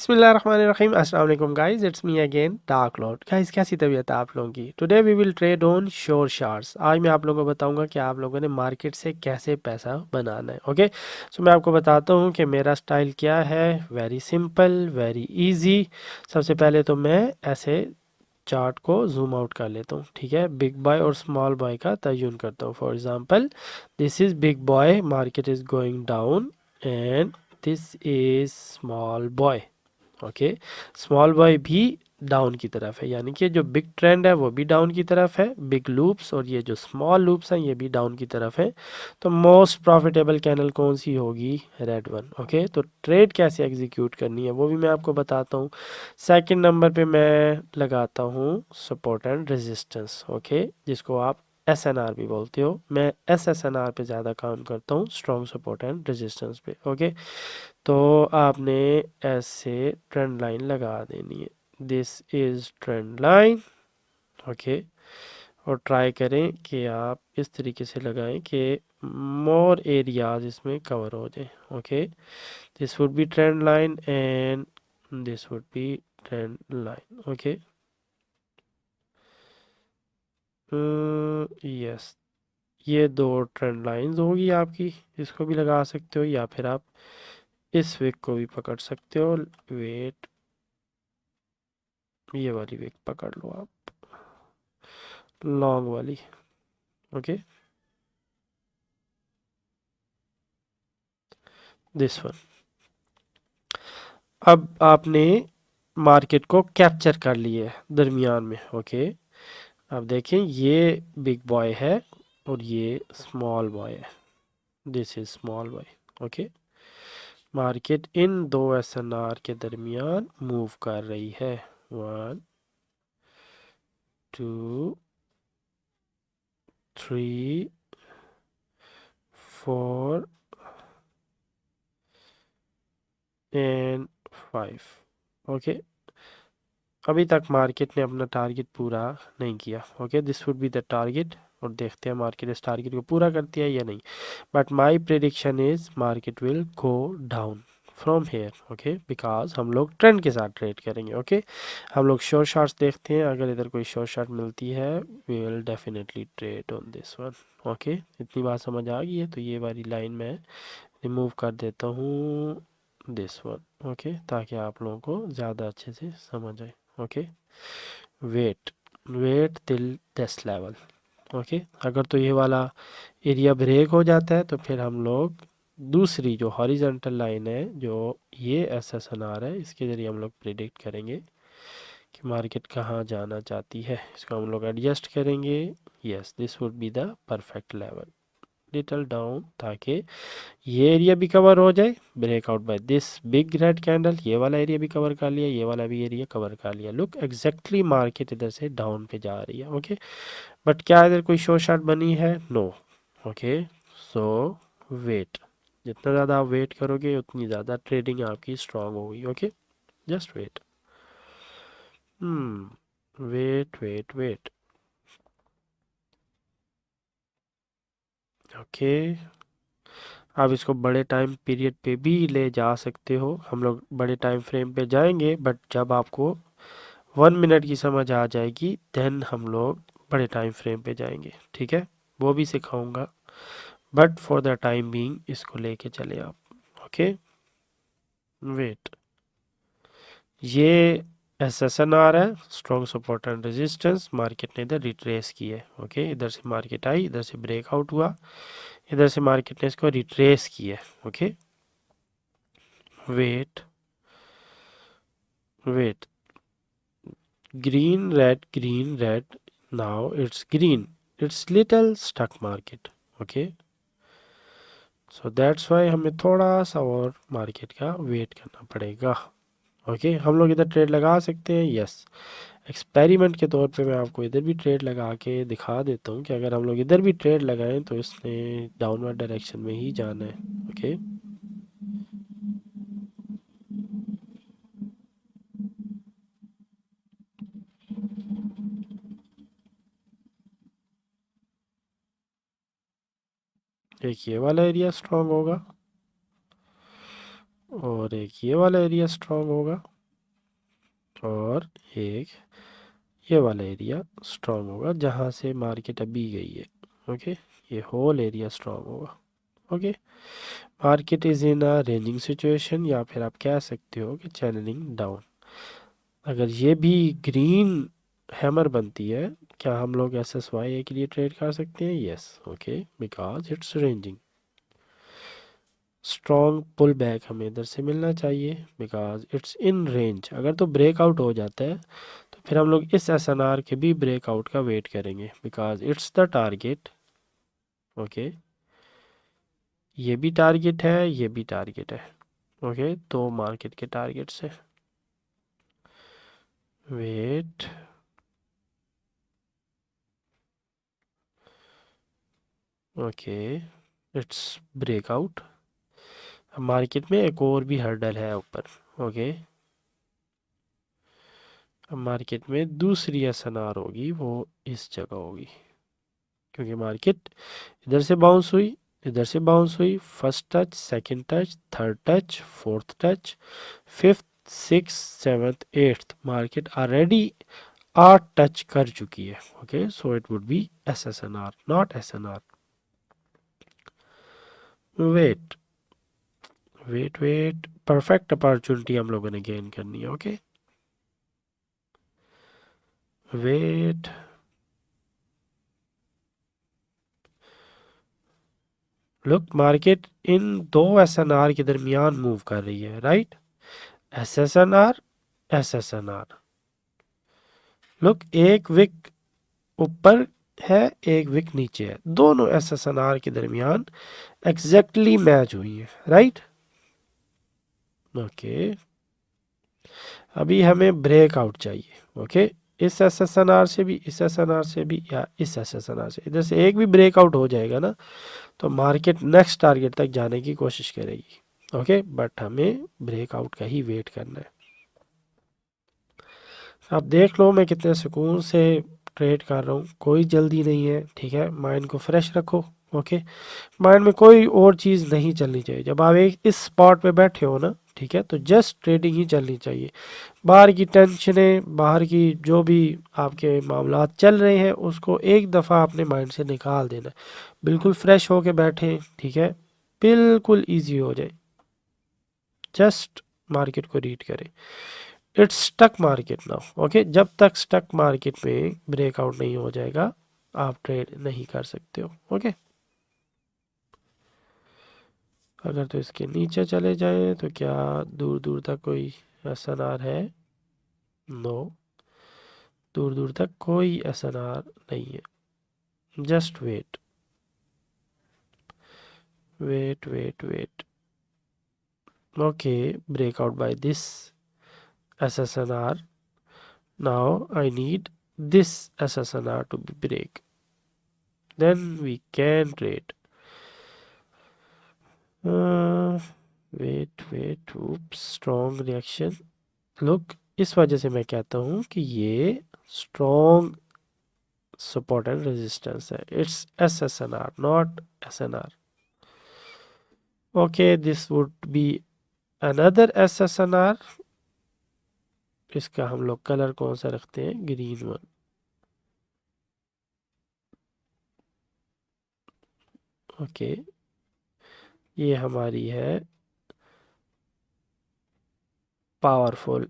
बिस्मिल्लाहिर्रहमानिर्रहीम अस्सलाम वालेकुम guys, it's me again dark lord. Guys कैसी तबीयत है आप लोगों की? Today we will trade on sure shorts. आज मैं आप लोगों को बताऊंगा कि आप लोगों ने मार्केट से कैसे पैसा बनाना है। ओके, सो मैं आपको बताता हूं कि मेरा स्टाइल क्या है। Very simple, very easy. सबसे पहले तो मैं ऐसे चार्ट को जूम आउट कर लेता हूँ, ठीक है। बिग बॉय और स्मॉल बॉय का तयन करता हूँ। For example, this is big boy, market is going down, and this is small boy. Okay, small boy भी डाउन की तरफ है, यानी कि जो बिग ट्रेंड है वो भी डाउन की तरफ है, बिग लूप्स, और ये जो स्मॉल लूप्स हैं ये भी डाउन की तरफ है। तो मोस्ट प्रॉफिटेबल कैनल कौन सी होगी? Red one. ओके, तो ट्रेड कैसे एग्जीक्यूट करनी है वो भी मैं आपको बताता हूँ। सेकंड नंबर पे मैं लगाता हूँ सपोर्ट एंड रेजिस्टेंस। ओके, जिसको आप SNR भी बोलते हो। मैं SSNR पे ज़्यादा काम करता हूँ, स्ट्रॉन्ग सपोर्ट एंड रेजिस्टेंस पे। ओके, तो आपने ऐसे ट्रेंड लाइन लगा देनी है। This is trend line. Okay, और ट्राई करें कि आप इस तरीके से लगाएं कि मोर एरियाज इसमें कवर हो जाए। Okay, this would B trend line and this would B trend line. Okay, yes, ये दो ट्रेंड लाइंस होगी आपकी। इसको भी लगा सकते हो, या फिर आप इस विक को भी पकड़ सकते हो। वेट, ये वाली विक पकड़ लो आप, लॉन्ग वाली। Okay, this one. अब आपने मार्केट को कैप्चर कर लिया है दरमियान में। ओके, अब देखें, ये बिग बॉय है और ये स्मॉल बॉय है। This is small boy. Okay, market इन दो SNR के दरमियान मूव कर रही है। 1 2 3 4 एंड 5। ओके, अभी तक मार्केट ने अपना टारगेट पूरा नहीं किया। Okay, this would be the target, और देखते हैं मार्केट इस टारगेट को पूरा करती है या नहीं। But my prediction is market will go down from here. Okay, because हम लोग ट्रेंड के साथ ट्रेड करेंगे। ओके, हम लोग शॉर्ट शार्ट्स देखते हैं। अगर इधर कोई शॉर्ट शार्ट मिलती है, we will definitely trade on this one. Okay, इतनी बात समझ आ गई है? तो ये वाली लाइन मैं रिमूव कर देता हूँ, दिस वन। ओके, ताकि आप लोगों को ज़्यादा अच्छे से समझ आए। Okay, wait, wait till this level. Okay, अगर तो ये वाला एरिया ब्रेक हो जाता है तो फिर हम लोग दूसरी जो हॉरिजॉन्टल लाइन है, जो ये SSNR है, इसके ज़रिए हम लोग प्रिडिक्ट करेंगे कि मार्केट कहाँ जाना चाहती है। इसको हम लोग एडजस्ट करेंगे। Yes, this would be the perfect level, little down, ताकि ये एरिया भी कवर हो जाए। Breakout by this big red candle, ये वाला एरिया भी कवर कर लिया, ये वाला भी एरिया कवर कर लिया। लुक एग्जैक्टली मार्केट इधर से डाउन पे जा रही है। ओके, बट क्या इधर कोई शॉर्ट शॉट बनी है? नो। ओके, सो वेट, जितना ज़्यादा आप वेट करोगे उतनी ज़्यादा ट्रेडिंग आपकी स्ट्रांग होगी। Okay, just wait. Wait wait wait. Okay, आप इसको बड़े टाइम पीरियड पे भी ले जा सकते हो। हम लोग बड़े टाइम फ्रेम पे जाएंगे, बट जब आपको 1 मिनट की समझ आ जाएगी देन हम लोग बड़े टाइम फ्रेम पे जाएंगे, ठीक है। वो भी सिखाऊंगा, but for the time being इसको लेके चले आप। ओके, वेट, ये SSNR है, strong support and resistance. Market ने इधर रिट्रेस की है। ओके, इधर से मार्केट आई, इधर से ब्रेकआउट हुआ, इधर से मार्केट ने इसको रिट्रेस किया है। Okay, wait wait, green red, now it's green, it's little stuck market. Okay, so that's why हमें थोड़ा सा और मार्केट का वेट करना पड़ेगा। ओके, हम लोग इधर ट्रेड लगा सकते हैं। यस, एक्सपेरिमेंट के तौर पे मैं आपको इधर भी ट्रेड लगा के दिखा देता हूँ कि अगर हम लोग इधर भी ट्रेड लगाएं तो इसने डाउनवर्ड डायरेक्शन में ही जाना है। ओके, एक ये वाला एरिया स्ट्रांग होगा और एक ये वाला एरिया स्ट्रांग होगा। और एक ये वाला एरिया स्ट्रॉन्ग होगा जहाँ से मार्केट अभी गई है। ओके, ये होल एरिया स्ट्रॉन्ग होगा। Okay, market is in a ranging situation, या फिर आप कह सकते हो कि चैनलिंग डाउन। अगर ये भी ग्रीन हैमर बनती है, क्या हम लोग एस एस वाई ए के लिए ट्रेड कर सकते हैं? Yes, okay, because it's ranging. Strong pull back हमें इधर से मिलना चाहिए बिकॉज इट्स इन रेंज। अगर तो ब्रेकआउट हो जाता है तो फिर हम लोग इस एस एन आर के भी ब्रेकआउट का वेट करेंगे because it's the target. Okay, ये भी टारगेट है, ये भी टारगेट है। ओके, तो मार्केट के टारगेट से wait. Okay, it's breakout. Market में एक और भी हर्डल है ऊपर। ओके, अब मार्केट में दूसरी एस एन आर होगी, वो इस जगह होगी क्योंकि मार्केट इधर से बाउंस हुई, इधर से बाउंस हुई, first touch, second touch, third touch, fourth touch, fifth, six, seventh, eighth, market already 8 touch कर चुकी है। Okay, so it would be S S N R, not S N R. Wait wait wait, perfect opportunity हम लोगों ने gain करनी है। Okay, wait. Look, market इन दो एस एन आर के दरमियान मूव कर रही है, right? S S N R, S S N R. Look, एक विक ऊपर है, एक विक नीचे है, दोनों एस एस एन आर के दरमियान एग्जैक्टली मैच हुई है, राइट? ओके, अभी हमें ब्रेकआउट चाहिए। ओके, इस एस एस एन आर से भी, इस एस एन आर से भी, या इस एस एस एन आर से, इधर से एक भी ब्रेकआउट हो जाएगा ना तो मार्केट नेक्स्ट टारगेट तक जाने की कोशिश करेगी। ओके, बट हमें ब्रेकआउट का ही वेट करना है। आप देख लो मैं कितने सुकून से ट्रेड कर रहा हूँ, कोई जल्दी नहीं है, ठीक है? माइंड को फ्रेश रखो। ओके, माइंड में कोई और चीज़ नहीं चलनी चाहिए। जब आप एक इस स्पॉट पे बैठे हो ना, ठीक है, तो जस्ट ट्रेडिंग ही चलनी चाहिए। बाहर की टेंशनें, बाहर की जो भी आपके मामलात चल रहे हैं, उसको एक दफ़ा अपने माइंड से निकाल देना है। बिल्कुल फ्रेश होके बैठें, ठीक है? बिल्कुल ईजी हो जाए, जस्ट मार्केट को रीड करें। It's stock market now. Okay, जब तक स्टक मार्केट में ब्रेकआउट नहीं हो जाएगा आप ट्रेड नहीं कर सकते हो। ओके, अगर तो इसके नीचे चले जाएं तो क्या दूर दूर तक कोई एसएनआर है? नो, दूर दूर तक कोई एसएनआर नहीं है। Just wait wait wait wait. Okay, breakout by this SSNR. Now I need this SSNR to be break, then we can trade. uh, wait, oops, strong reaction. Look, इस वजह से मैं कहता हूँ कि ये strong support and resistance है। It's SSNR, not SNR. Okay, this would be another SSNR. इसका हम लोग कलर कौन सा रखते हैं? Green one. ओके, ये हमारी है पावरफुल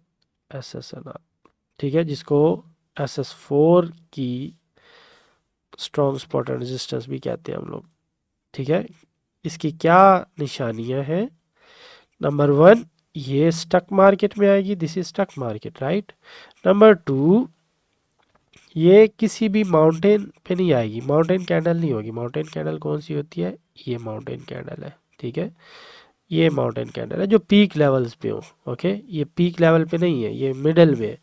SSNR, ठीक है, जिसको SS4 की स्ट्रॉन्ग स्पॉट एंड रेजिस्टेंस भी कहते हैं हम लोग, ठीक है? इसकी क्या निशानियां हैं? नंबर वन, ये स्टक मार्केट में आएगी, this is stock market, right? Number two, ये किसी भी माउंटेन पे नहीं आएगी, माउंटेन कैंडल नहीं होगी। माउंटेन कैंडल कौन सी होती है? ये माउंटेन कैंडल है, ठीक है? ये माउंटेन कैंडल है जो पीक लेवल्स पे हो। ओके, ये पीक लेवल पे नहीं है, ये मिडल में है।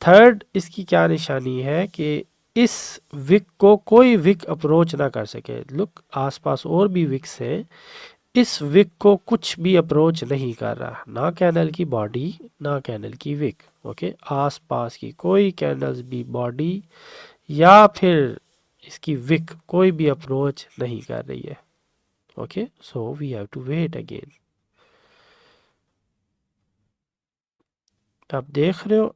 थर्ड, इसकी क्या निशानी है कि इस विक को कोई विक अप्रोच ना कर सके। लुक, आसपास और भी विक्स हैं, इस विक को कुछ भी अप्रोच नहीं कर रहा, ना कैंडल की बॉडी, ना कैंडल की विक। ओके, आसपास की कोई कैंडल्स भी बॉडी या फिर इसकी विक कोई भी अप्रोच नहीं कर रही है। Okay, so we have to wait again. आप देख रहे हो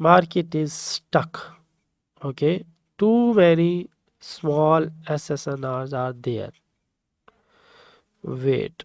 market is stuck, okay, too many small SSNRs are there, wait،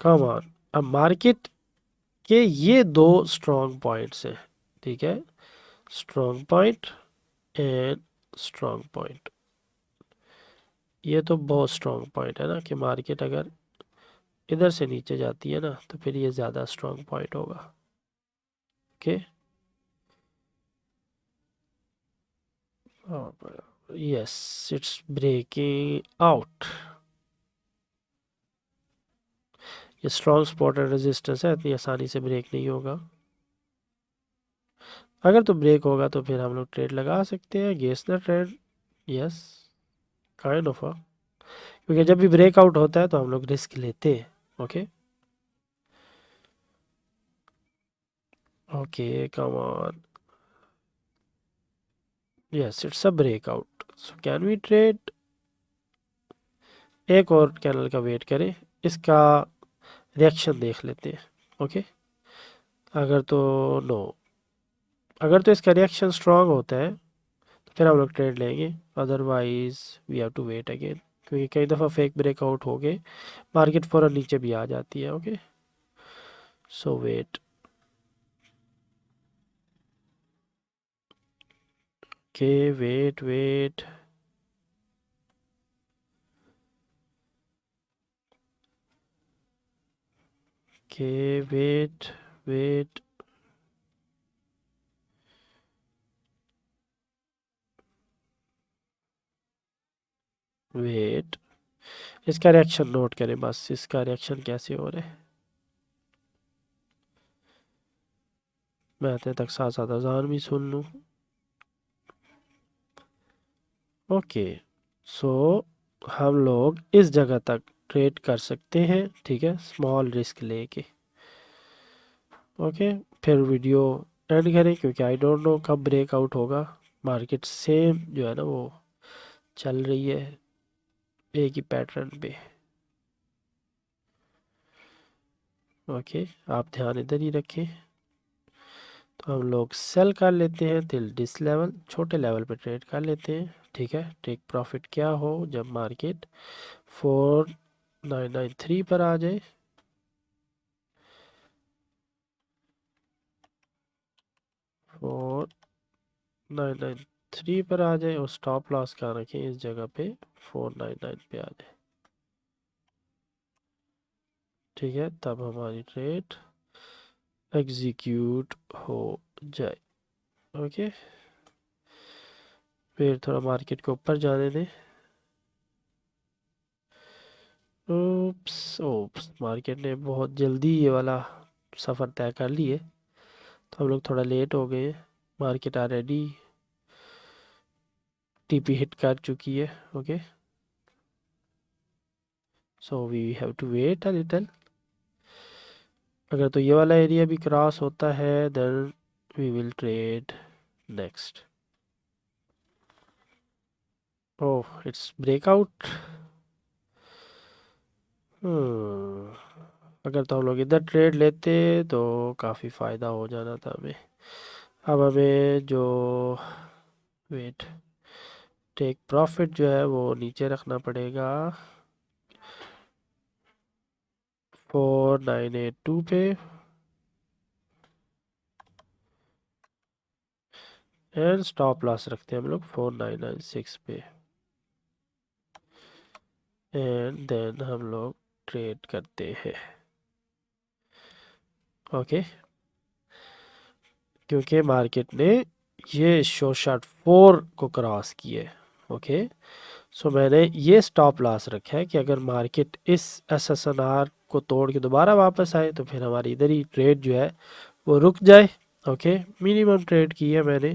come on. अब मार्केट के ये दो स्ट्रॉन्ग पॉइंट्स हैं, ठीक है, strong point and strong point. ये तो बहुत स्ट्रॉन्ग पॉइंट है ना कि मार्केट अगर इधर से नीचे जाती है ना तो फिर ये ज़्यादा स्ट्रॉन्ग पॉइंट होगा। Okay, yes, it's breaking out. ये स्ट्रॉन्ग सपोर्ट एंड रेजिस्टेंस है, इतनी आसानी से ब्रेक नहीं होगा। अगर तो ब्रेक होगा तो फिर हम लोग ट्रेड लगा सकते हैं, guess the trade. Yes, kind of, क्योंकि जब भी ब्रेकआउट होता है तो हम लोग रिस्क लेते हैं। Okay okay, come on, yes, it's a breakout, so can we trade. एक और कैनल का वेट करें, इसका रिएक्शन देख लेते हैं। ओके, अगर तो नो, अगर तो इसका रिएक्शन स्ट्रांग होता है तो फिर हम लोग ट्रेड लेंगे, otherwise we have to wait again, क्योंकि कई दफ़ा फेक ब्रेकआउट हो गए, मार्केट फ़ौरन नीचे भी आ जाती है। ओके, सो वेट, के वेट वेट, के वेट वेट, वेट, इसका रिएक्शन नोट करें बस, इसका रिएक्शन कैसे हो रहा है। मैं आते तक साथ साथ अजान भी सुन लूँ। ओके, सो हम लोग इस जगह तक ट्रेड कर सकते हैं, ठीक है, स्मॉल रिस्क लेके। ओके, फिर वीडियो एंड करें, क्योंकि आई डोंट नो कब ब्रेकआउट होगा। मार्केट सेम जो है ना वो चल रही है एक ही पैटर्न पे। ओके, आप ध्यान इधर ही रखें। तो हम लोग सेल कर लेते हैं टिल दिस लेवल, छोटे लेवल पे ट्रेड कर लेते हैं, ठीक है। टेक प्रॉफिट क्या हो जब मार्केट 4993 पर आ जाए, 4993 पर आ जाए, और स्टॉप लॉस का रखें इस जगह पे 499 पे आ जाए, ठीक है, तब हमारी ट्रेड एग्जीक्यूट हो जाए। ओके, फिर थोड़ा मार्केट को ऊपर जाने दें। ओप्स ओप्स, मार्केट ने बहुत जल्दी ये वाला सफ़र तय कर लिए, तो हम लोग थोड़ा लेट हो गए। मार्केट ऑलरेडी टीपी हिट कर चुकी है। Okay, so we have to wait a little. अगर तो ये वाला एरिया भी क्रॉस होता है then we will trade next. Oh, it's breakout. अगर तो हम लोग इधर ट्रेड लेते तो काफ़ी फ़ायदा हो जाना था हमें। अब हमें जो वेट टेक प्रॉफिट जो है वो नीचे रखना पड़ेगा 4982 पे, एंड स्टॉप लॉस रखते हैं हम लोग 4996 पे, एंड देन हम लोग ट्रेड करते हैं। ओके, क्योंकि मार्केट ने ये शॉर्ट शॉट 4 को क्रॉस किए। ओके, सो मैंने ये स्टॉप लॉस रखा है कि अगर मार्केट इस SSNR को तोड़ के दोबारा वापस आए तो फिर हमारी इधर ही ट्रेड जो है वो रुक जाए। ओके, मिनिमम ट्रेड की है मैंने,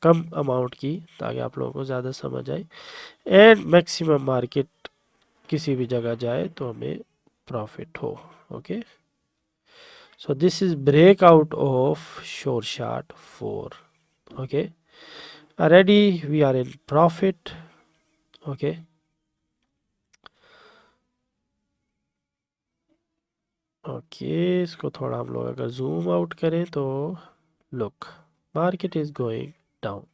कम अमाउंट की, ताकि आप लोगों को ज़्यादा समझ आए, एंड मैक्सिमम मार्केट किसी भी जगह जाए तो हमें प्रॉफिट हो। Okay, so this is breakout of short shot 4। Okay, already we are in profit। Okay, okay, इसको थोड़ा हम लोग अगर जूम आउट करें तो look, market is going down.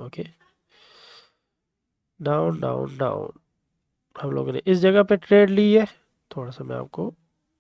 Okay, down down down, हम लोगों ने इस जगह पे ट्रेड ली है। थोड़ा सा मैं आपको